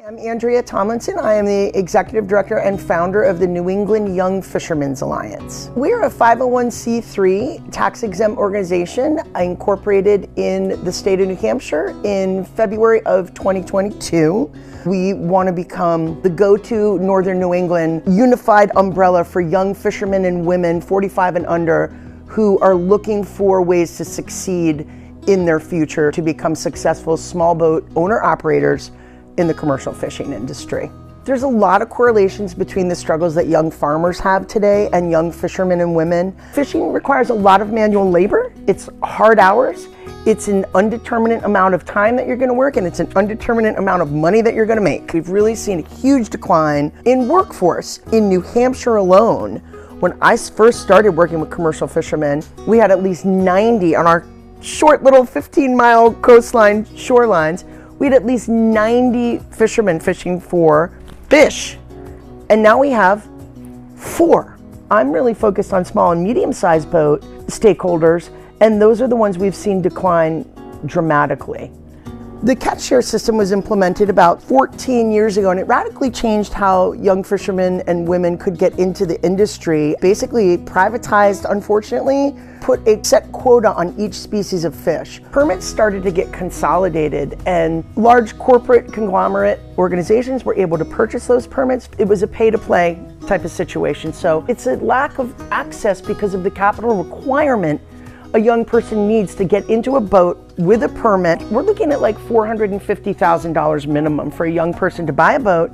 I'm Andrea Tomlinson. I am the Executive Director and founder of the New England Young Fishermen's Alliance. We're a 501c3 tax-exempt organization incorporated in the state of New Hampshire in February of 2022. We want to become the go-to Northern New England unified umbrella for young fishermen and women 45 and under who are looking for ways to succeed in their future to become successful small boat owner-operators in the commercial fishing industry. There's a lot of correlations between the struggles that young farmers have today and young fishermen and women. Fishing requires a lot of manual labor. It's hard hours. It's an undeterminate amount of time that you're going to work, and it's an undeterminate amount of money that you're going to make. We've really seen a huge decline in workforce in New Hampshire alone. When I first started working with commercial fishermen, we had at least 90 on our short little 15-mile coastline shorelines. We had at least 90 fishermen fishing for fish, and now we have 4. I'm really focused on small and medium-sized boat stakeholders, and those are the ones we've seen decline dramatically. The catch share system was implemented about 14 years ago, and it radically changed how young fishermen and women could get into the industry. Basically privatized, unfortunately, put a set quota on each species of fish. Permits started to get consolidated, and large corporate conglomerate organizations were able to purchase those permits. It was a pay-to-play type of situation. So it's a lack of access because of the capital requirement a young person needs to get into a boat with a permit. We're looking at like $450,000 minimum for a young person to buy a boat,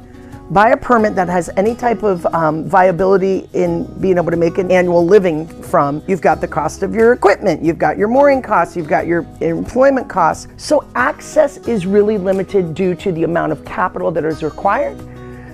buy a permit that has any type of viability in being able to make an annual living from. You've got the cost of your equipment, you've got your mooring costs, you've got your employment costs. So access is really limited due to the amount of capital that is required.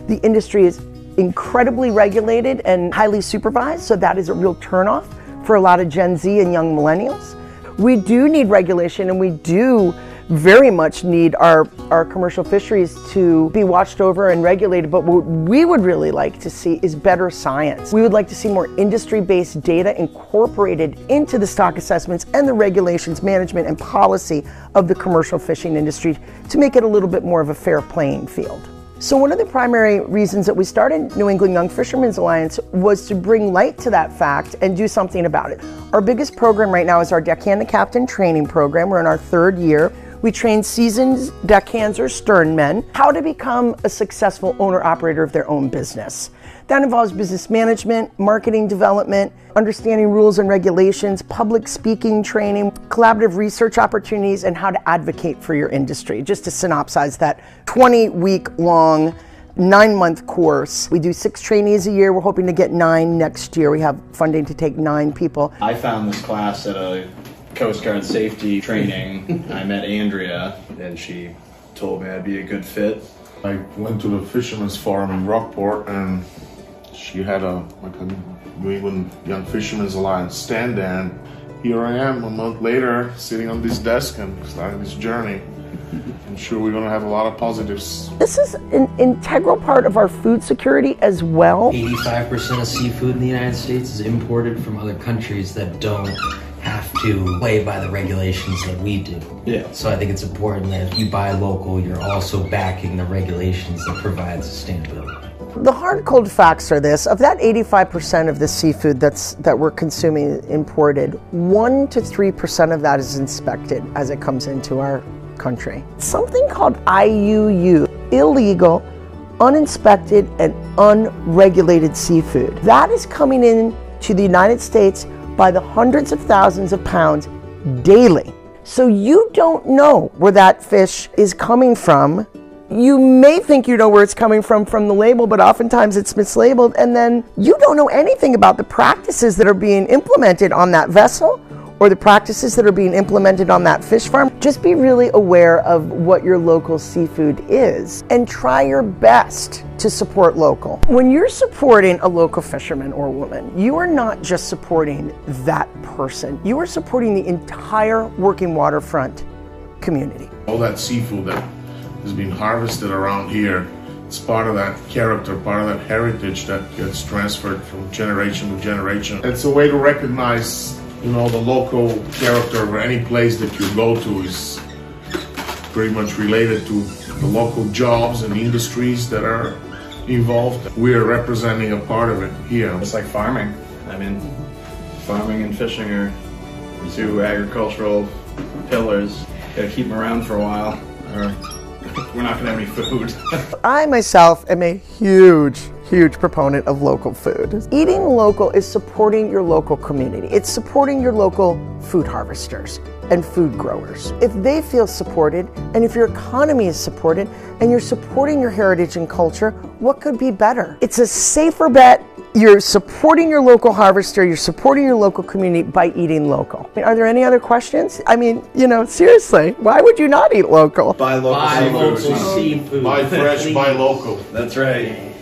The industry is incredibly regulated and highly supervised, so that is a real turnoff for a lot of Gen Z and young millennials. We do need regulation, and we do very much need our commercial fisheries to be watched over and regulated, but what we would really like to see is better science. We would like to see more industry-based data incorporated into the stock assessments and the regulations, management, and policy of the commercial fishing industry to make it a little bit more of a fair playing field. So one of the primary reasons that we started New England Young Fishermen's Alliance was to bring light to that fact and do something about it. Our biggest program right now is our Deckhand to Captain training program. We're in our 3rd year. We train seasoned deckhands or sternmen how to become a successful owner-operator of their own business. That involves business management, marketing development, understanding rules and regulations, public speaking training, collaborative research opportunities, and how to advocate for your industry. Just to synopsize that 20-week-long, 9-month course. We do 6 trainees a year. We're hoping to get 9 next year. We have funding to take 9 people. I found this class at a Coast Guard safety training. I met Andrea, and she told me I'd be a good fit. I went to the Fisherman's Forum in Rockport, and she had a New England Young Fishermen's Alliance stand there, and here I am a month later sitting on this desk and starting this journey. I'm sure we're going to have a lot of positives. This is an integral part of our food security as well. 85% of seafood in the United States is imported from other countries that don't have to play by the regulations that we do. Yeah. So I think it's important that if you buy local, you're also backing the regulations that provide sustainability. The hard cold facts are this: of that 85% of the seafood that we're consuming imported, 1 to 3% of that is inspected as it comes into our country. Something called IUU, illegal, uninspected, and unregulated seafood. That is coming in to the United States by the hundreds of thousands of pounds daily. So you don't know where that fish is coming from. You may think you know where it's coming from the label, but oftentimes it's mislabeled, and then you don't know anything about the practices that are being implemented on that vessel or the practices that are being implemented on that fish farm. Just be really aware of what your local seafood is and try your best to support local. When you're supporting a local fisherman or woman, you are not just supporting that person. You are supporting the entire working waterfront community. All that seafood that is being harvested around here, it's part of that character, part of that heritage that gets transferred from generation to generation. It's a way to recognize, the local character of any place that you go to is pretty much related to the local jobs and industries that are involved. We are representing a part of it here. It's like farming. I mean, farming and fishing are two agricultural pillars. Gotta keep them around for a while, or we're not gonna have any food. I myself am a huge proponent of local food. Eating local is supporting your local community. It's supporting your local food harvesters and food growers. If they feel supported, and if your economy is supported, and you're supporting your heritage and culture, what could be better? It's a safer bet. You're supporting your local harvester, you're supporting your local community by eating local. Are there any other questions? I mean, seriously, why would you not eat local? Buy local Buy seafood. local seafood. Buy fresh, buy local. That's right.